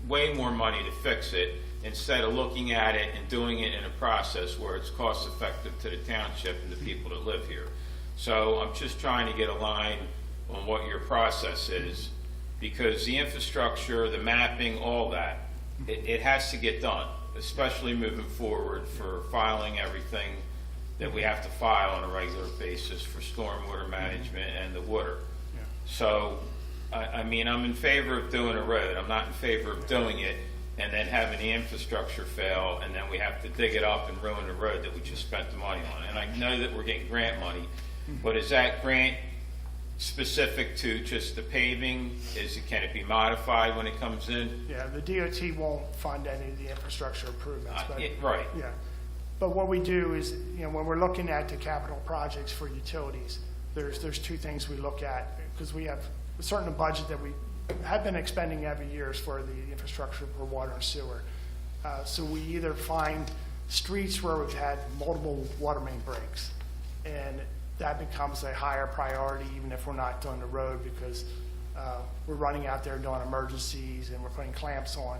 way more money to fix it instead of looking at it and doing it in a process where it's cost effective to the township and the people that live here. So I'm just trying to get a line on what your process is, because the infrastructure, the mapping, all that, it has to get done, especially moving forward for filing everything that we have to file on a regular basis for stormwater management and the water. So, I'm in favor of doing a road. I'm not in favor of doing it and then having the infrastructure fail, and then we have to dig it up and ruin the road that we just spent the money on. And I know that we're getting grant money, but is that grant specific to just the paving? Can it be modified when it comes in? yeah, the DOT won't fund any of the infrastructure improvements, but Right. yeah. But what we do is, when we're looking at the capital projects for utilities, there's two things we look at, because we have a certain budget that we have been expending every year is for the infrastructure for water and sewer. So we either find streets where we've had multiple water main breaks, and that becomes a higher priority even if we're not doing the road, because we're running out there doing emergencies and we're putting clamps on.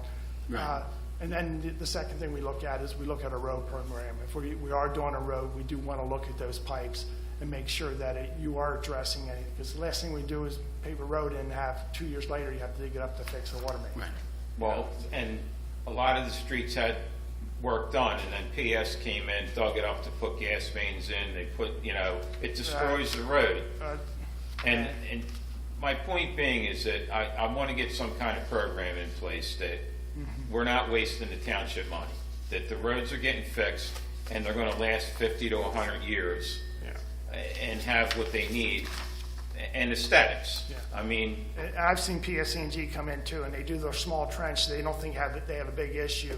Right. And then the second thing we look at is we look at a road program. If we are doing a road, we do want to look at those pipes and make sure that you are addressing any, because the last thing we do is pave a road and have 2 years later you have to dig it up to fix the water main. Right. Well, and a lot of the streets had work done, and then PS came in, dug it up to put gas mains in, they put, it destroys the road. And my point being is that I want to get some kind of program in place that we're not wasting the township money, that the roads are getting fixed, and they're going to last 50 to 100 years and have what they need, and aesthetics. Yeah. And I've seen PSE&G come in too, and they do their small trench. They don't think they have a big issue,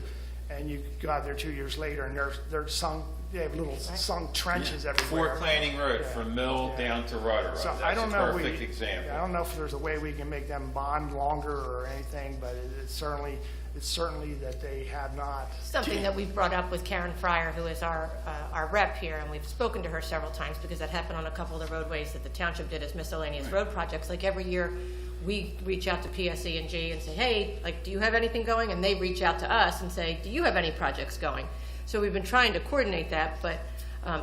and you go out there 2 years later, and they're sunk. They have little sunk trenches everywhere. Fort Planning Road, Yeah. from Mill Yeah. down to Rudder Road. So That's I don't a know. perfect example. I don't know if there's a way we can make them bond longer or anything, but it's certainly that they have not. Something that we've brought up with Karen Fryer, who is our rep here, and we've spoken to her several times because that happened on a couple of the roadways that the township did as miscellaneous road projects. Like every year, we reach out to PSE&G and say, hey, do you have anything going? And they reach out to us and say, do you have any projects going? So we've been trying to coordinate that, but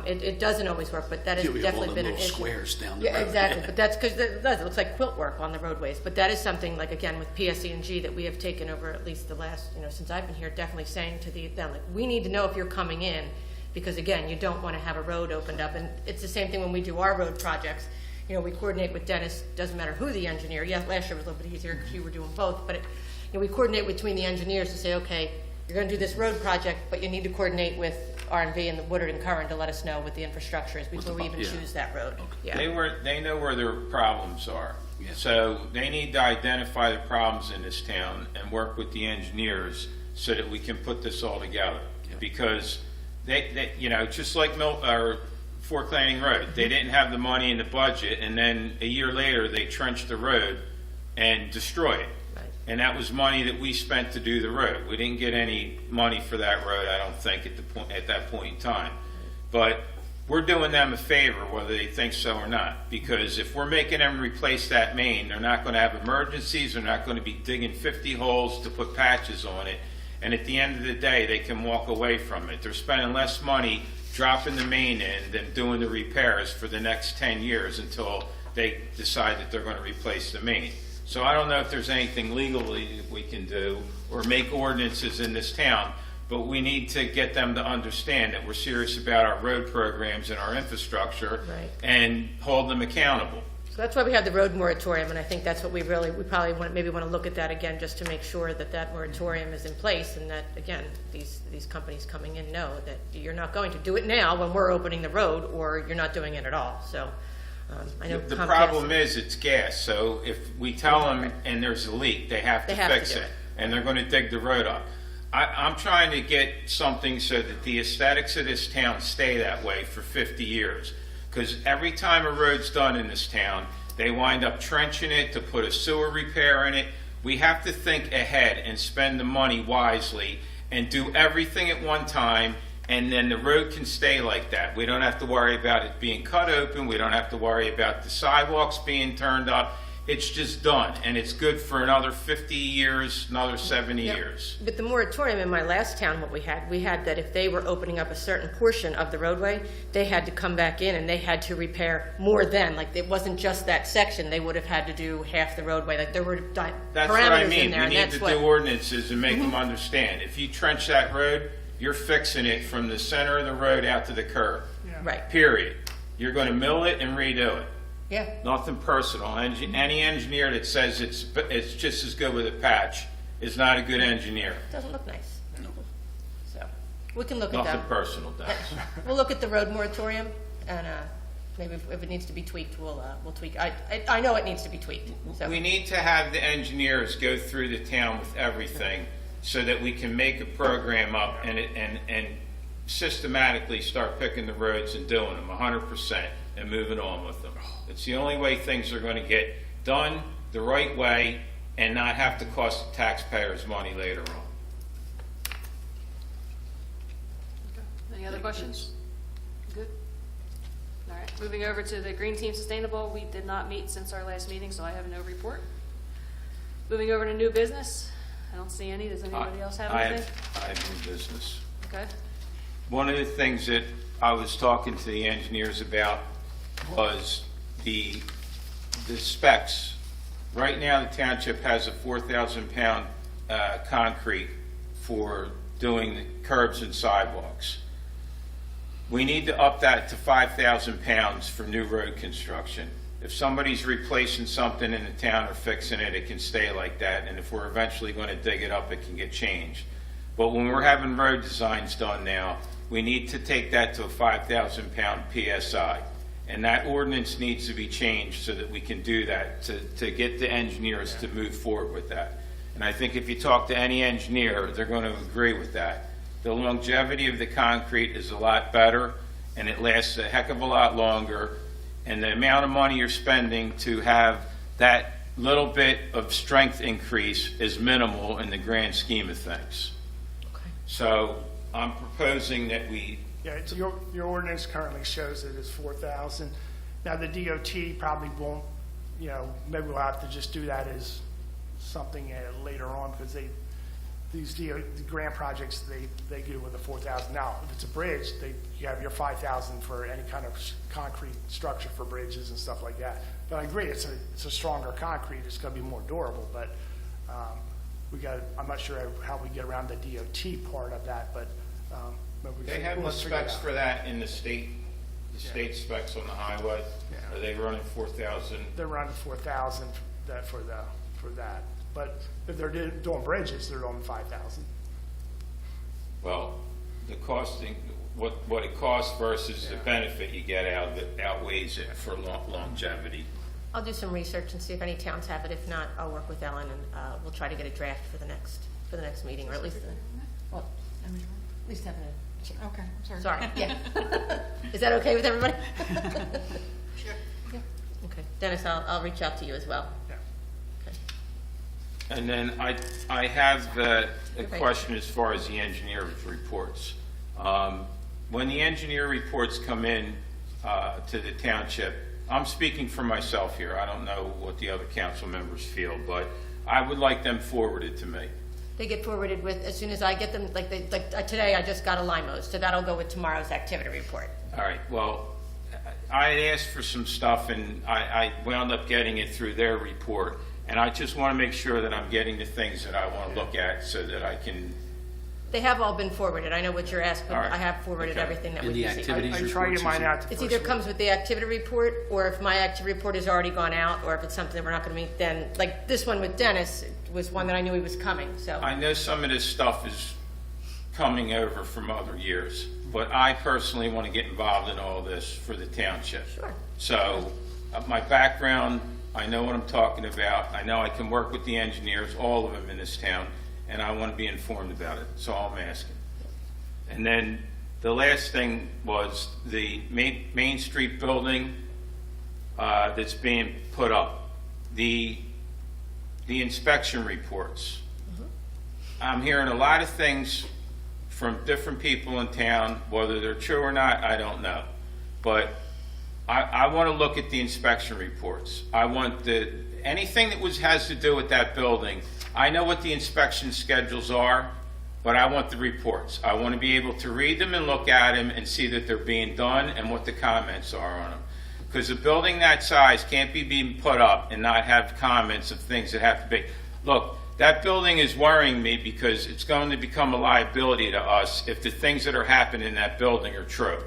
it doesn't always work, but that has We have all definitely the been an little issue. squares down the Yeah, road. exactly, but that's because it does, it looks like quilt work on the roadways, but that is something, again, with PSE&G that we have taken over at least the last, since I've been here, definitely saying to them, we need to know if you're coming in, because again, you don't want to have a road opened up, and it's the same thing when we do our road projects. We coordinate with Dennis, doesn't matter who the engineer, last year was a little bit easier because you were doing both, but we coordinate between the engineers to say, okay, you're going to do this road project, but you need to coordinate with R&V and the Woodard and Curran to let us know what the infrastructure is before we even yeah. choose that road. Yeah. They know where their problems are. Yeah. So they need to identify the problems in this town and work with the engineers so that we can put this all together. Yeah. Because they, you know, just like Fort Landing Road, they didn't have the money in the budget, and then a year later, they trenched the road and destroyed it. Right. And that was money that we spent to do the road. We didn't get any money for that road, I don't think, at that point in time. But we're doing them a favor, whether they think so or not, because if we're making them replace that main, they're not going to have emergencies, they're not going to be digging 50 holes to put patches on it, and at the end of the day, they can walk away from it. They're spending less money dropping the main in than doing the repairs for the next 10 years until they decide that they're going to replace the main. So I don't know if there's anything legally that we can do or make ordinances in this town, but we need to get them to understand that we're serious about our road programs and our infrastructure Right. and hold them accountable. So that's why we have the road moratorium, and I think that's what we probably maybe want to look at that again, just to make sure that that moratorium is in place, and that, again, these companies coming in know that you're not going to do it now when we're opening the road, or you're not doing it at all, so, I know The Comcast- problem is it's gas, so if we tell them and there's a leak, they have to fix do it, it. and they're going to dig the road up. I'm trying to get something so that the aesthetics of this town stay that way for 50 years. Because every time a road's done in this town, they wind up trenching it to put a sewer repair in it. We have to think ahead and spend the money wisely and do everything at one time, and then the road can stay like that. We don't have to worry about it being cut open. We don't have to worry about the sidewalks being turned up. It's just done, and it's good for another 50 years, another 70 Yep. years. But the moratorium in my last town, what we had that if they were opening up a certain portion of the roadway, they had to come back in and they had to repair more than, like, it wasn't just that section, they would have had to do half the roadway, like, there were That's what I parameters in mean. there, We and need that's to what. do ordinances and make them understand. If you trench that road, you're fixing it from the center of the road out to the curb, Right, period. You're going to mill it and redo it. yeah, Nothing personal. Any engineer that says it's just as good with a patch is not a good engineer. doesn't look nice. So, we can look at Nothing that. personal does. We'll look at the road moratorium, and maybe if it needs to be tweaked, we'll tweak. I know it needs to be tweaked, so. We need to have the engineers go through the town with everything so that we can make a program up and systematically start picking the roads and doing them 100% and moving on with them. It's the only way things are going to get done the right way and not have to cost the taxpayers money later on. Any other questions? Good. All right, moving over to the Green Team Sustainable. We did not meet since our last meeting, so I have no report. Moving over to new business. I don't see any. Does anybody else have anything? I have new business. Okay. One of the things that I was talking to the engineers about was the specs. Right now, the township has a 4,000-pound concrete for doing the curbs and sidewalks. We need to up that to 5,000 pounds for new road construction. If somebody's replacing something in the town or fixing it, it can stay like that, and if we're eventually going to dig it up, it can get changed. But when we're having road designs done now, we need to take that to a 5,000-pound PSI. And that ordinance needs to be changed so that we can do that, to get the engineers to move forward with that. And I think if you talk to any engineer, they're going to agree with that. The longevity of the concrete is a lot better, and it lasts a heck of a lot longer. And the amount of money you're spending to have that little bit of strength increase is minimal in the grand scheme of things. Okay. So I'm proposing that we, Yeah, it's your ordinance currently shows it as 4,000. Now, the DOT probably won't, maybe we'll have to just do that as something later on, because the grant projects, they do with the 4,000. Now, if it's a bridge, you have your 5,000 for any kind of concrete structure for bridges and stuff like that. But I agree, it's a stronger concrete, it's gonna be more durable, but I'm not sure how we get around the DOT part of that, but they have the specs for that in the state specs on the highway. Yeah. Are they running 4,000? They're around 4,000 for that. But if they're doing bridges, they're on 5,000. Well, the costing, what it costs versus the benefit you get out of it outweighs it for longevity. I'll do some research and see if any towns have it. If not, I'll work with Ellen and we'll try to get a draft for the next meeting, or at least, well, at least having a, Okay, I'm sorry. sorry, yeah. Is that okay with everybody? Sure. Okay, Dennis, I'll reach out to you as well. Okay. And then I have a Okay. question as far as the engineer's reports. When the engineer reports come in to the township, I'm speaking for myself here. I don't know what the other council members feel, but I would like them forwarded to me. They get forwarded with, as soon as I get them, like today I just got a limos, so that'll go with tomorrow's activity report. All right, well, I had asked for some stuff, and I wound up getting it through their report, and I just want to make sure that I'm getting the things that I want to look at so that I can... They have all been forwarded. I know what you're asking. All right. I have forwarded Okay. everything that And we the received. activities I try to reports, get mine is it- out the It's first either week. comes with the activity report, or if my activity report has already gone out, or if it's something that we're not going to meet, then, like this one with Dennis was one that I knew he was coming, so. I know some of this stuff is coming over from other years, but I personally want to get involved in all this for the township. Sure. So, my background, I know what I'm talking about. I know I can work with the engineers, all of them in this town, and I want to be informed about it. That's all I'm asking. And then the last thing was the Main Street building that's being put up. The inspection reports. I'm hearing a lot of things from different people in town, whether they're true or not, I don't know. But I want to look at the inspection reports. I want anything that has to do with that building. I know what the inspection schedules are, but I want the reports. I want to be able to read them and look at them and see that they're being done and what the comments are on them. Because a building that size can't be being put up and not have comments of things that have to be. Look, that building is worrying me because it's going to become a liability to us if the things that are happening in that building are true.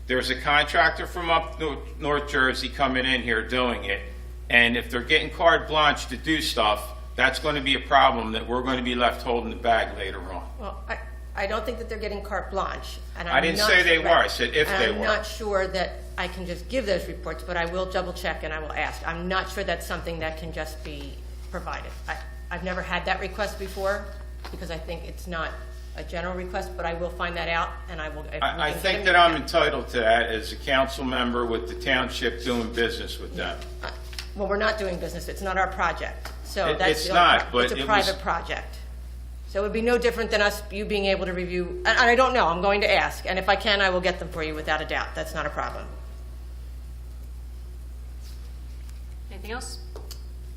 There's a contractor from up North Jersey coming in here doing it, and if they're getting carte blanche to do stuff, that's going to be a problem that we're going to be left holding the bag later on. Well, I don't think that they're getting carte blanche. And I didn't say they were. I said if they were. I'm not sure that I can just give those reports, but I will double check and I will ask. I'm not sure that's something that can just be provided. I've never had that request before because I think it's not a general request, but I will find that out and I will. if we I can think get that them, I'm entitled to that as a council member with the township doing business with them. Well, we're not doing business. It's not our project. So that's It's the only not, part. but It's a it was- private project. So it would be no different than you being able to review, and I don't know, I'm going to ask, and if I can, I will get them for you without a doubt. That's not a problem. Anything else?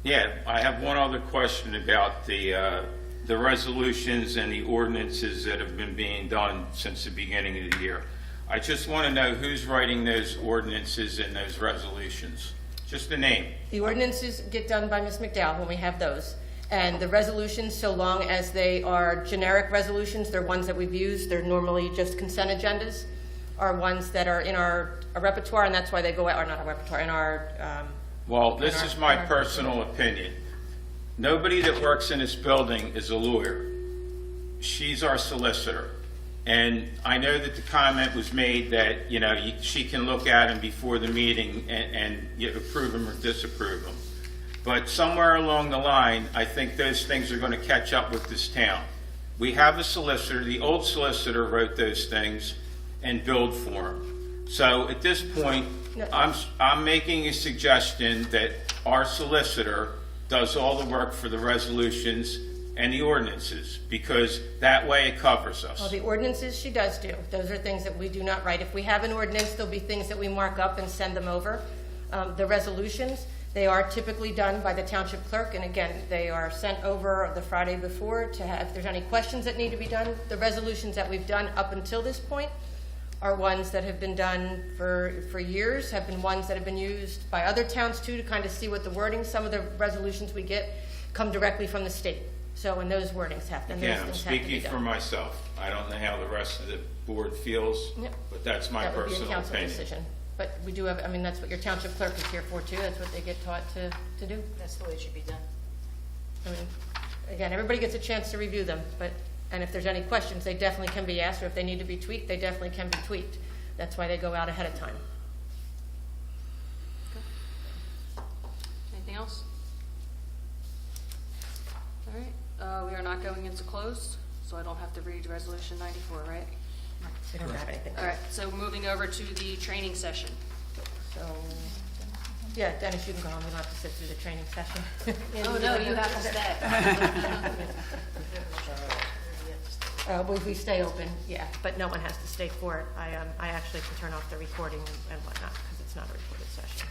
Yeah, I have one other question about the resolutions and the ordinances that have been being done since the beginning of the year. I just want to know who's writing those ordinances and those resolutions. Just the name. The ordinances get done by Ms. McDowell when we have those. And the resolutions, so long as they are generic resolutions, they're ones that we've used, they're normally just consent agendas, are ones that are in our repertoire, and that's why they go out, or not our repertoire, in our, Well, this our- is my in our- personal opinion. Nobody that works in this building is a lawyer. She's our solicitor. And I know that the comment was made that, she can look at them before the meeting and approve them or disapprove them. But somewhere along the line, I think those things are going to catch up with this town. We have a solicitor, the old solicitor wrote those things and billed for them. So at this point, I'm making a suggestion that our solicitor does all the work for the resolutions and the ordinances, because that way it covers us. well, the ordinances she does do. Those are things that we do not write. If we have an ordinance, there'll be things that we mark up and send them over. The resolutions, they are typically done by the township clerk, and again, they are sent over the Friday before to have, if there's any questions that need to be done. The resolutions that we've done up until this point are ones that have been done for years, have been ones that have been used by other towns too, to kind of see what the wording, some of the resolutions we get come directly from the state. So, and those wordings have, and those Again, I'm things have to be speaking for done. myself. I don't know how the rest of the board feels, Yep. but that's my That would be a personal council opinion. decision. But we do have, I mean, that's what your township clerk is here for too. That's what they get taught to do. That's the way it should be done. I mean, again, everybody gets a chance to review them, but And if there's any questions, they definitely can be asked, or if they need to be tweaked, they definitely can be tweaked. That's why they go out ahead of time. Anything else? All right, we are not going into closed, so I don't have to read Resolution 94, right? We don't have anything. All right, so moving over to the training session. So, yeah, Dennis, you can go on. We don't have to sit through the training session. Oh, no, you have to stay. We stay open, yeah, but no one has to stay for it. I actually can turn off the recording and whatnot, because it's not a recorded session.